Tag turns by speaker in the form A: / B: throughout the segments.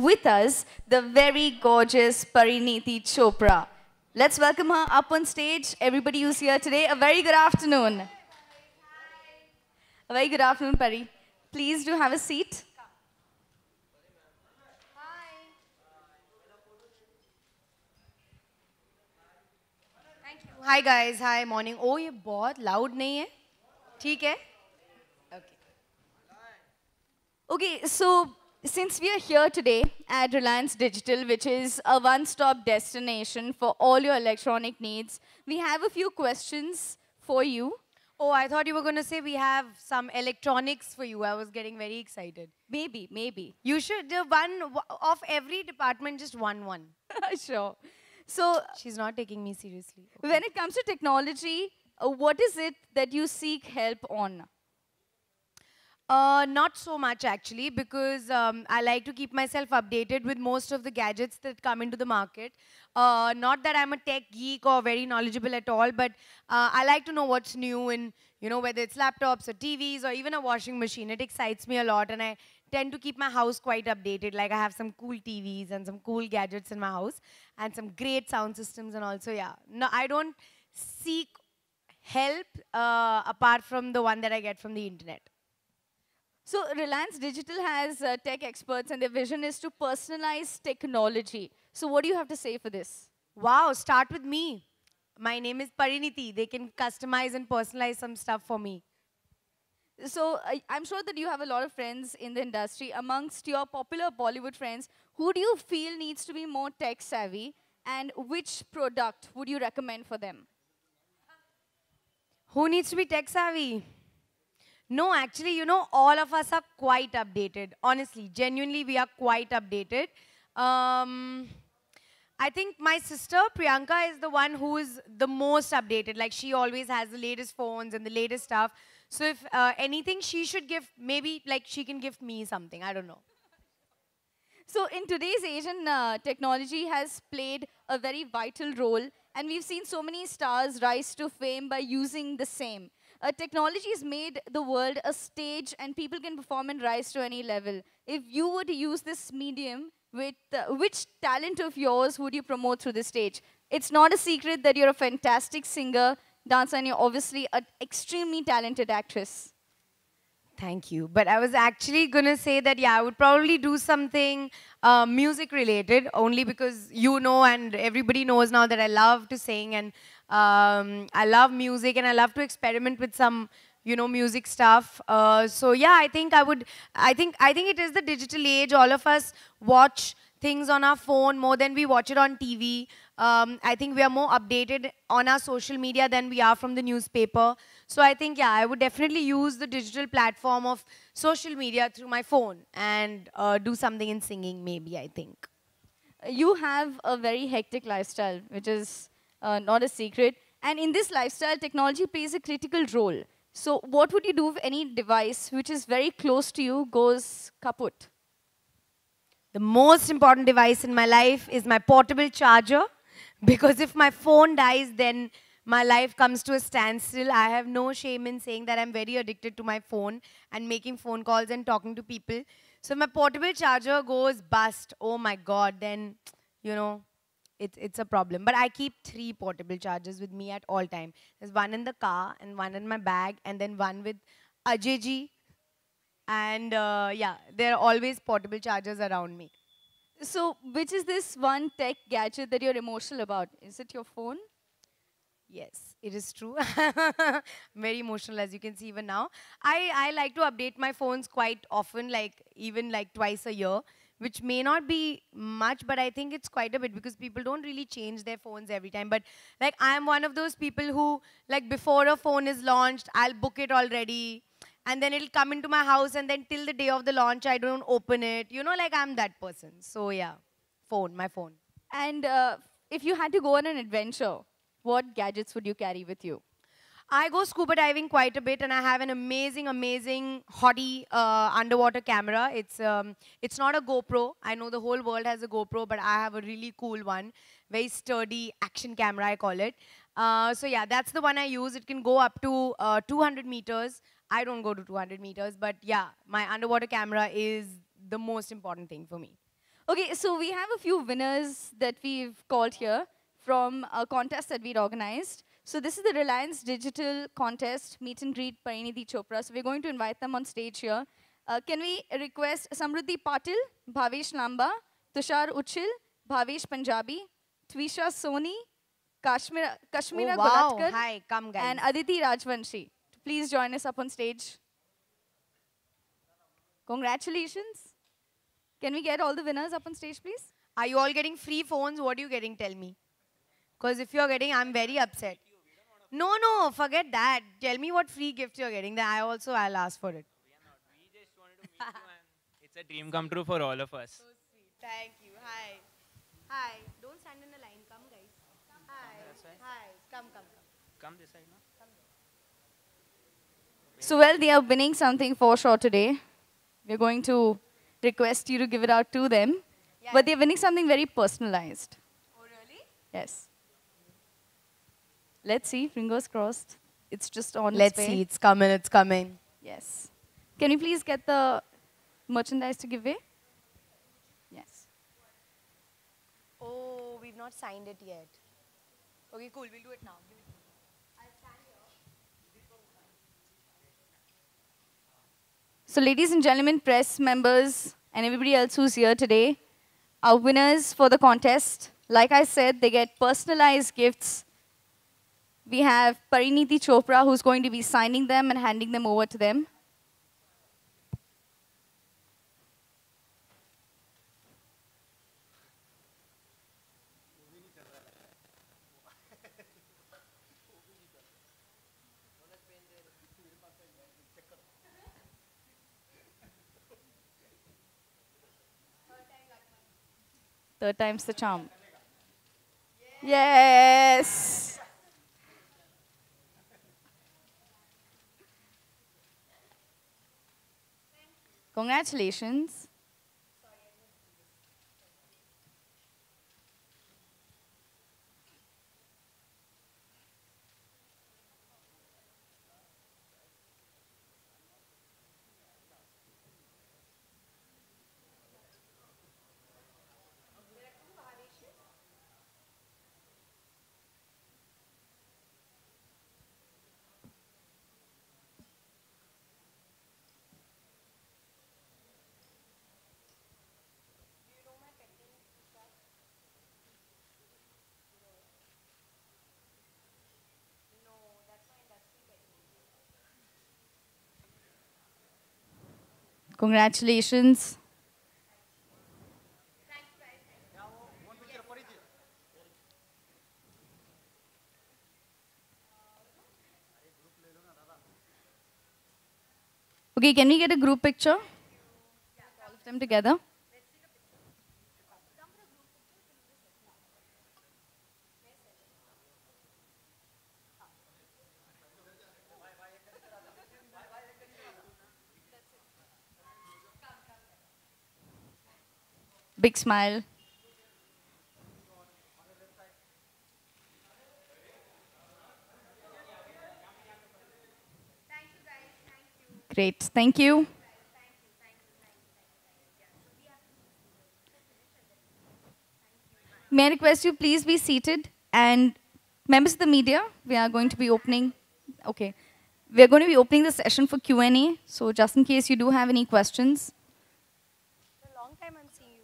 A: with us the very gorgeous Parineeti Chopra. Let's welcome her up on stage. Everybody who's here today, a very good afternoon. A very good afternoon, Pari. Please do have a seat.
B: Hi guys, hi morning. Oh, ये बहुत loud नहीं है? ठीक है? Okay.
A: Okay, so since we are here today at Reliance Digital, which is a one-stop destination for all your electronic needs, we have a few questions for you.
B: Oh, I thought you were going to say we have some electronics for you. I was getting very excited.
A: Maybe.
B: You should do one of every department, just one.
A: Sure. So
B: She's not taking me seriously. Okay.
A: when it comes to technology, what is it that you seek help on?
B: Not so much actually, because I like to keep myself updated with most of the gadgets that come into the market. Not that I'm a tech geek or very knowledgeable at all, but I like to know what's new in, whether it's laptops or TVs or even a washing machine. It excites me a lot, and I tend to keep my house quite updated. Like I have some cool TVs and some cool gadgets in my house and some great sound systems, and also, yeah. No, I don't seek help apart from the one that I get from the internet.
A: So Reliance Digital has tech experts and their vision is to personalize technology. So what do you have to say for this?
B: Wow, start with me. My name is Parineeti. They can customize and personalize some stuff for me.
A: So I'm sure that you have a lot of friends in the industry. Amongst your popular Bollywood friends, who do you feel needs to be more tech savvy and which product would you recommend for them?
B: Who needs to be tech savvy? No, actually, all of us are quite updated. Honestly, genuinely, we are quite updated. I think my sister, Priyanka, is the one who is the most updated. Like, she always has the latest phones and the latest stuff. So if anything, she should give, maybe, like, she can gift me something. I don't know.
A: So in today's Asian technology has played a very vital role, and we've seen so many stars rise to fame by using the same. Technology has made the world a stage, and people can perform and rise to any level. If you were to use this medium, which talent of yours would you promote through the stage? It's not a secret that you're a fantastic singer, dancer, and you're obviously an extremely talented actress.
B: Thank you. But I was actually going to say that, yeah, I would probably do something music related, only because and everybody knows now that I love to sing, and I love music, and I love to experiment with some, music stuff. So yeah, I think it is the digital age. All of us watch things on our phone more than we watch it on TV. I think we are more updated on our social media than we are from the newspaper. So I think, yeah, I would definitely use the digital platform of social media through my phone and do something in singing, maybe, I think.
A: You have a very hectic lifestyle, which is not a secret. And in this lifestyle, technology plays a critical role. So what would you do if any device which is very close to you goes kaput?
B: The most important device in my life is my portable charger, because if my phone dies, then my life comes to a standstill. I have no shame in saying that I'm very addicted to my phone and making phone calls and talking to people. So if my portable charger goes bust, oh my God, then, it's a problem. But I keep 3 portable chargers with me at all time. There's one in the car and one in my bag and then one with Ajay ji. And yeah, there are always portable chargers around me.
A: So which is this one tech gadget that you're emotional about? Is it your phone?
B: Yes, it is true. I'm very emotional, as you can see even now. I like to update my phones quite often, even twice a year, which may not be much, but I think it's quite a bit, because people don't really change their phones every time. But I'm one of those people who, before a phone is launched, I'll book it already, and then it'll come into my house, and then till the day of the launch, I don't open it. I'm that person. So yeah, my phone.
A: And if you had to go on an adventure, what gadgets would you carry with you?
B: I go scuba diving quite a bit, and I have an amazing hottie underwater camera. It's not a GoPro. I know the whole world has a GoPro, but I have a really cool one. Very sturdy action camera, I call it. So yeah, that's the one I use. It can go up to 200 meters. I don't go to 200 meters, but yeah, my underwater camera is the most important thing for me.
A: Okay, so we have a few winners that we've called here from a contest that we'd organized. So this is the Reliance Digital Contest Meet and Greet Parinidhi Chopra. So we're going to invite them on stage here. Can we request Samruddhi Patil, Bhavesh Lamba, Tushar Uchil, Bhavesh Punjabi, Twisha Soni, Kashmira
B: Oh, wow.
A: Golatkar,
B: Hi, come guys.
A: and Aditi Rajvanshi to please join us up on stage. Congratulations. Can we get all the winners up on stage, please?
B: Are you all getting free phones? What are you getting? Tell me. Because if you're getting, I'm very upset. No, forget that. Tell me what free gifts you're getting. Then I'll ask for it.
C: We just wanted to meet you and it's a dream come true for all of us.
B: Sweet. Thank you. Hi. Hi. Don't stand in a line. Come, guys. Hi. Hi. Come.
C: Come this side now.
A: So, well, they are winning something for sure today. We're going to request you to give it out to them.
B: Yeah.
A: But they're winning something very personalized.
B: Oh, really?
A: Yes. Let's see. Fingers crossed. It's just on
B: Let's
A: its way.
B: see. It's coming.
A: Yes. Can you please get the merchandise to give away? Yes.
B: Oh, we've not signed it yet. Okay, cool. We'll do it now. Give it to me. I'll stand here.
A: So, ladies and gentlemen, press members, and everybody else who's here today, our winners for the contest. Like I said, they get personalized gifts. We have Parinidhi Chopra, who's going to be signing them and handing them over to them. Third time's the charm. Yes. Congratulations. Congratulations. Okay, can we get a group picture? All of them together. Big smile. Great, thank you. May I request you please be seated, and members of the media, we are going to be opening, okay. We are going to be opening the session for Q&A, so just in case you do have any questions.
B: It's a long time I'm seeing you.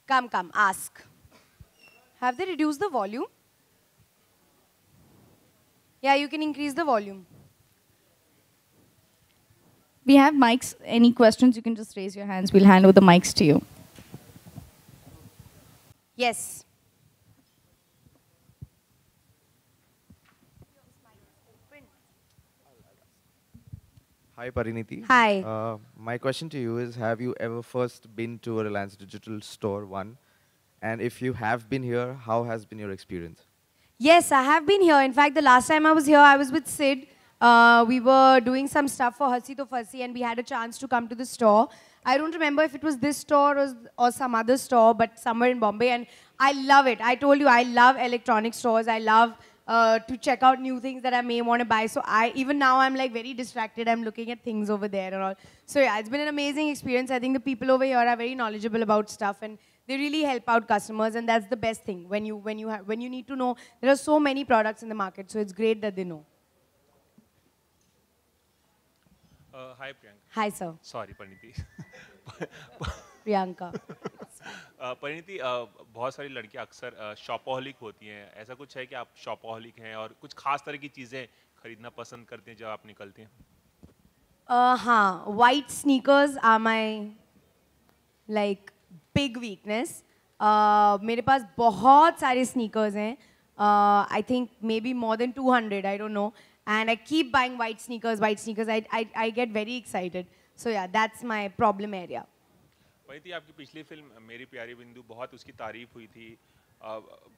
B: Come, ask. Have they reduced the volume? Yeah, you can increase the volume.
A: We have mics. Any questions, you can just raise your hands. We'll hand over the mics to you.
B: Yes.
D: Hi, Pariniti.
B: Hi.
D: My question to you is, have you ever first been to a Reliance Digital store, one? And if you have been here, how has been your experience?
B: Yes, I have been here. In fact, the last time I was here, I was with Sid. We were doing some stuff for Hassi To Fassi, and we had a chance to come to the store. I don't remember if it was this store or some other store, but somewhere in Bombay. And I love it. I told you, I love electronic stores. I love to check out new things that I may want to buy. So even now I'm like very distracted. I'm looking at things over there and all. So yeah, it's been an amazing experience. I think the people over here are very knowledgeable about stuff, and they really help out customers, and that's the best thing when you need to know. There are so many products in the market, so it's great that they know.
E: Hi Priyanka.
B: Hi sir.
E: Sorry Pariniti.
B: Priyanka.
E: Parineeti बहुत सारी लड़कियां अक्सर शॉपaholic होती हैं. ऐसा कुछ है कि आप शॉपaholic हैं और कुछ खास तरह की चीज़ें खरीदना पसंद करते हैं जब आप निकलते हैं?
B: हाँ, white sneakers are my like big weakness. मेरे पास बहुत सारे sneakers हैं. I think maybe more than 200, I don't know. And I keep buying white sneakers. I get very excited. So yeah, that's my problem area.
E: Parineeti आपकी पिछली film मेरी प्यारी बिंदु बहुत उसकी तारीफ हुई थी.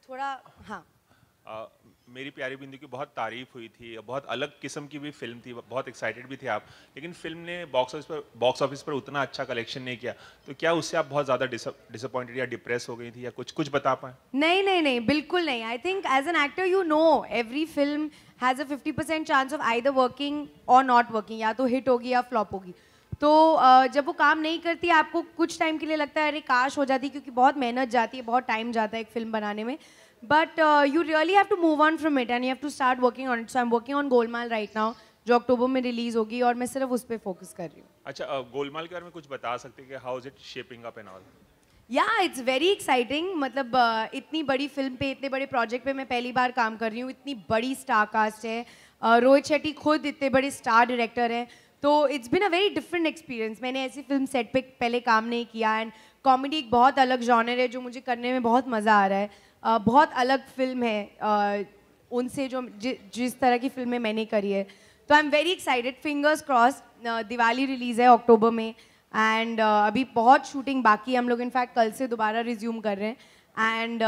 B: थोड़ा हाँ.
E: मेरी प्यारी बिंदु की बहुत तारीफ हुई थी. बहुत अलग किस्म की भी फिल्म थी. बहुत एक्साइटेड भी थे आप. लेकिन फिल्म ने बॉक्स ऑफिस पर उतना अच्छा कलेक्शन नहीं किया. तो क्या उससे आप बहुत ज़्यादा डिसअपॉइंटेड या डिप्रेस हो गई थी या कुछ बता पाएं?
B: नहीं बिल्कुल नहीं. I think as an actor you know every film has a 50% chance of either working or not working. या तो हिट होगी या फ्लॉप होगी. तो जब वो काम नहीं करती आपको कुछ टाइम के लिए लगता है अरे काश हो जाती, क्योंकि बहुत मेहनत जाती है, बहुत टाइम जाता है एक फिल्म बनाने में. But you really have to move on from it and you have to start working on it. So I am working on Golmaal right now, जो अक्टूबर में रिलीज होगी, और मैं सिर्फ उस पर फोकस कर रही हूँ.
E: अच्छा, गोलमाल के बारे में कुछ बता सकते हैं कि how is it shaping up and all?
B: या इट्स वेरी एक्साइटिंग. मतलब इतनी बड़ी फिल्म पे, इतने बड़े प्रोजेक्ट पे मैं पहली बार काम कर रही हूँ. इतनी बड़ी स्टार कास्ट है. रोहित शेट्टी खुद इतने बड़े स्टार डायरेक्टर हैं. तो it's been a very different experience. मैंने ऐसी फिल्म सेट पे पहले काम नहीं किया. एंड कॉमेडी एक बहुत अलग जॉनर है जो मुझे करने में बहुत मज़ा आ रहा है. बहुत अलग फिल्म है उनसे जो जिस तरह की फिल्में मैंने करी है. तो I am very excited. Fingers cross. Diwali release है अक्टूबर में. एंड अभी बहुत शूटिंग बाकी है. हम लोग इनफैक्ट कल से दोबारा रिज्यूम कर रहे हैं. एंड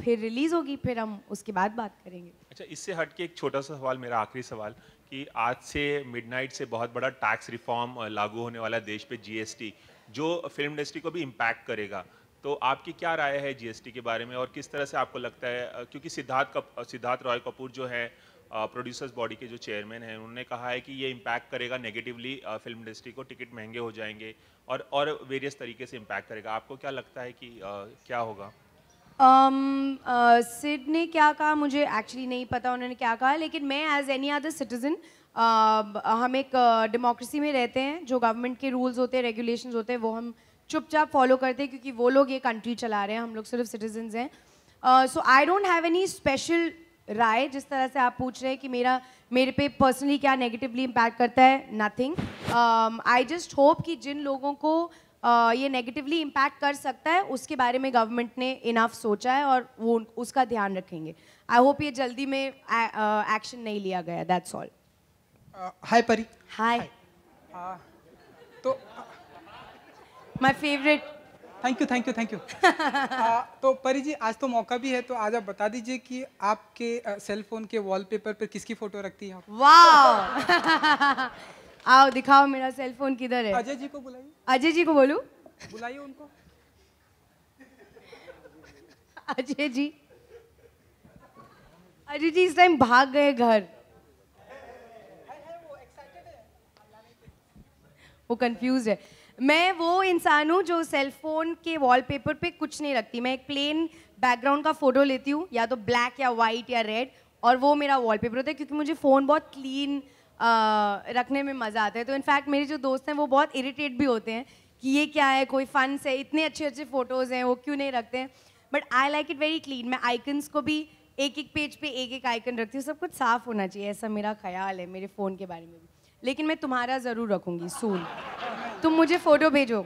B: फिर रिलीज़ होगी, फिर हम उसके बाद बात करेंगे.
E: अच्छा, इससे हट के एक छोटा सा सवाल, मेरा आखिरी सवाल, कि आज से मिडनाइट से बहुत बड़ा टैक्स रिफॉर्म लागू होने वाला है देश पे, GST, जो फिल्म इंडस्ट्री को भी इम्पैक्ट करेगा. तो आपकी क्या राय है GST के बारे में, और किस तरह से आपको लगता है, क्योंकि सिद्धार्थ रॉय कपूर जो है प्रोड्यूसर्स बॉडी के जो चेयरमैन हैं, उन्होंने कहा है कि ये इम्पैक्ट करेगा नेगेटिवली फिल्म इंडस्ट्री को, टिकट महंगे हो जाएंगे और वेरियस तरीके से इम्पैक्ट करेगा. आपको क्या लगता है कि क्या होगा?
B: सिड ने क्या कहा मुझे एक्चुअली नहीं पता उन्होंने क्या कहा, लेकिन मैं एज एनी अदर सिटीजन, हम एक डेमोक्रेसी में रहते हैं. जो गवर्नमेंट के रूल्स होते हैं, रेगुलेशंस होते हैं, वो हम चुपचाप फॉलो करते हैं, क्योंकि वो लोग ये कंट्री चला रहे हैं, हम लोग सिर्फ सिटीजन्स हैं. So I don't have any special राय. जिस तरह से आप पूछ रहे हैं कि मेरे पे पर्सनली क्या नेगेटिवली इम्पैक्ट करता है, नथिंग. आई जस्ट होप कि जिन लोगों को ये नेगेटिवली इम्पैक्ट कर सकता है उसके बारे में गवर्नमेंट ने इनफ सोचा है और वो उसका ध्यान रखेंगे. आई होप ये जल्दी में एक्शन नहीं लिया गया. That's all.
F: हाय परी.
B: हाय.
F: तो
B: माय फेवरेट.
F: Thank you. तो परी जी, आज तो मौका भी है, तो आज आप बता दीजिए कि आपके सेल फोन के वॉलपेपर पर किसकी फोटो रखती हैं आप?
B: वाह. आओ दिखाओ मेरा सेल फोन किधर है.
F: अजय जी को बुलाइए.
B: अजय जी को बोलूं?
F: बुलाइए उनको.
B: अजय जी इस टाइम भाग गए घर. वो कंफ्यूज है. मैं वो इंसान हूँ जो सेल फोन के वॉलपेपर पे कुछ नहीं रखती. मैं एक प्लेन बैकग्राउंड का फोटो लेती हूँ, या तो ब्लैक या वाइट या रेड, और वो मेरा वॉलपेपर होता है, क्योंकि मुझे फ़ोन बहुत क्लीन रखने में मज़ा आता है. तो इनफैक्ट मेरे जो दोस्त हैं वो बहुत इरिटेट भी होते हैं कि ये क्या है, कोई फन से इतने अच्छे अच्छे फ़ोटोज़ हैं, वो क्यों नहीं रखते हैं. But I like it very clean. मैं आइकन्स को भी एक पेज पे एक आइकन रखती हूँ. सब कुछ साफ़ होना चाहिए, ऐसा मेरा ख्याल है मेरे फ़ोन के बारे में भी. लेकिन मैं तुम्हारा ज़रूर रखूँगी सून. तुम मुझे फ़ोटो भेजो.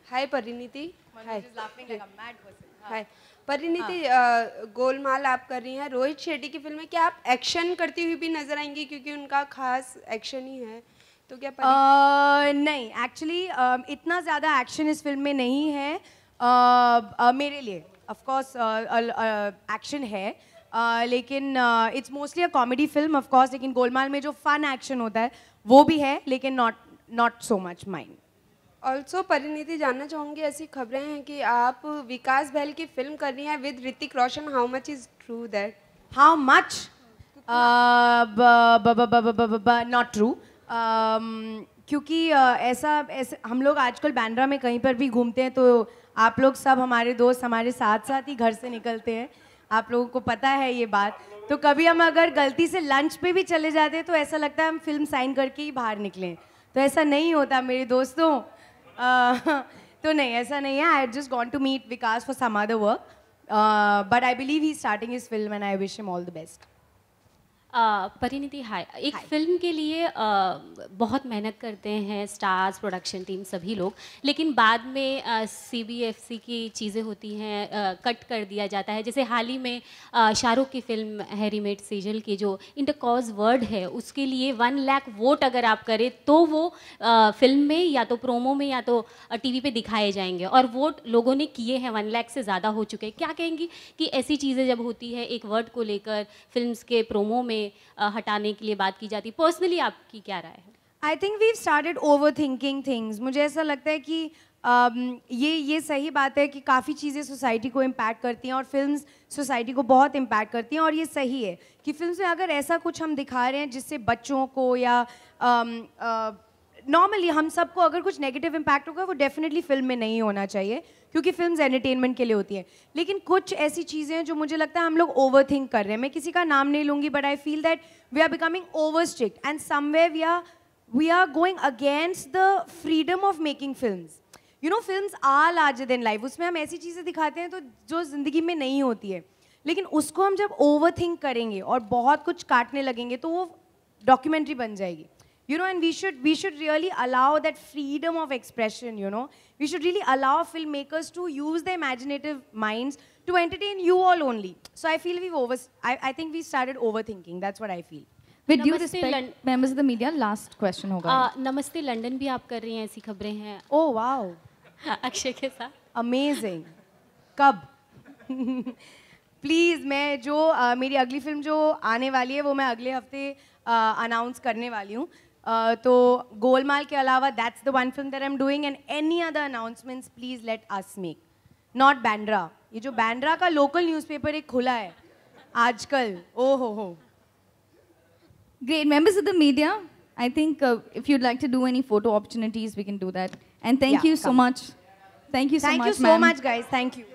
G: हाय परिणीति. हाय परिणीति. गोलमाल आप कर रही हैं रोहित शेट्टी की फिल्म में. क्या आप एक्शन करती हुई भी नजर आएंगी, क्योंकि उनका खास एक्शन ही है, तो क्या
B: नहीं, एक्चुअली इतना ज़्यादा एक्शन इस फिल्म में नहीं है. मेरे लिए ऑफ कोर्स एक्शन है, लेकिन it's mostly a comedy film of course. लेकिन गोलमाल में जो फन एक्शन होता है वो भी है, लेकिन not so much mind.
G: Also Parineeti जानना चाहूँगी, ऐसी खबरें हैं कि आप विकास बहल की फिल्म कर रही हैं with Hrithik Roshan, how much is true that?
B: How much? Not true, क्योंकि ऐसा हम लोग आजकल बांद्रा में कहीं पर भी घूमते हैं तो आप लोग सब हमारे दोस्त हमारे साथ साथ ही घर से निकलते हैं, आप लोगों को पता है ये बात। तो कभी हम अगर गलती से लंच पे भी चले जाते हैं तो ऐसा लगता है हम फिल्म साइन करके ही बाहर निकलें, तो ऐसा नहीं होता मेरे दोस्तों। तो नहीं, ऐसा नहीं है। I just gone to meet Vikas for some other work, but I believe he starting his film and I wish him all the best.
H: Parineeti, hi. एक फिल्म के लिए बहुत मेहनत करते हैं स्टार्स, प्रोडक्शन टीम, सभी लोग, लेकिन बाद में CBFC की चीज़ें होती हैं, कट कर दिया जाता है। जैसे हाल ही में शाहरुख की फिल्म हैरी मेट सेजल की जो इंटरकॉज वर्ड है, उसके लिए 1 लाख वोट अगर आप करें तो वो फिल्म में या तो प्रोमो में या तो TV पे दिखाए जाएंगे, और वोट लोगों ने किए हैं, 1 लाख से ज़्यादा हो चुके हैं। क्या कहेंगी कि ऐसी चीज़ें जब होती है, एक वर्ड को लेकर फिल्म्स के प्रोमो में हटाने के लिए बात की जाती, पर्सनली आपकी क्या राय है?
B: I think we started over thinking things. मुझे ऐसा लगता है कि ये सही बात है कि काफ़ी चीज़ें सोसाइटी को इम्पैक्ट करती हैं और फिल्म्स सोसाइटी को बहुत इम्पैक्ट करती हैं, और ये सही है कि फिल्म्स में अगर ऐसा कुछ हम दिखा रहे हैं जिससे बच्चों को या नॉर्मली हम सबको अगर कुछ नेगेटिव इम्पैक्ट होगा, वो डेफिनेटली फिल्म में नहीं होना चाहिए, क्योंकि फिल्म्स एंटरटेनमेंट के लिए होती हैं। लेकिन कुछ ऐसी चीज़ें हैं जो मुझे लगता है हम लोग ओवर थिंक कर रहे हैं। मैं किसी का नाम नहीं लूँगी, but I feel that we are becoming over strict and somewhere we are going against the freedom of making films. You know, films are larger than life. उसमें हम ऐसी चीज़ें दिखाते हैं तो जो ज़िंदगी में नहीं होती है, लेकिन उसको हम जब ओवर थिंक करेंगे और बहुत कुछ काटने लगेंगे तो वो डॉक्यूमेंट्री बन जाएगी। You know, and we should really allow that freedom of expression, you know. We should really allow filmmakers to use their imaginative minds to entertain you all only. So I feel I think we started overthinking. That's what I feel.
A: With due
H: नमस्ते
A: respect, members of the media, last question होगा।
H: नमस्ते London भी आप कर रही हैं, ऐसी खबरें हैं।
B: Oh wow,
H: अक्षय के साथ।
B: amazing. कब? प्लीज़, मैं जो मेरी अगली फिल्म जो आने वाली है वो मैं अगले हफ्ते अनाउंस करने वाली हूँ। तो गोलमाल के अलावा that's the one film that I am doing, and any other announcements please let us make, not Bandra. ये जो बांद्रा का लोकल न्यूज़पेपर एक खुला है आजकल, ओ हो।
A: Great. Members of the media, I think if you'd like to do any photo opportunities, we can do that. And thank
B: Yeah,
A: you so
B: come.
A: much. Thank you so
B: Thank
A: much,
B: you so
A: ma'am.
B: much, guys. Thank you.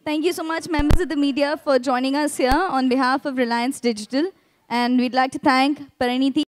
A: Thank you so much, members of the media, for joining us here on behalf of Reliance Digital. And we'd like to thank Pariniti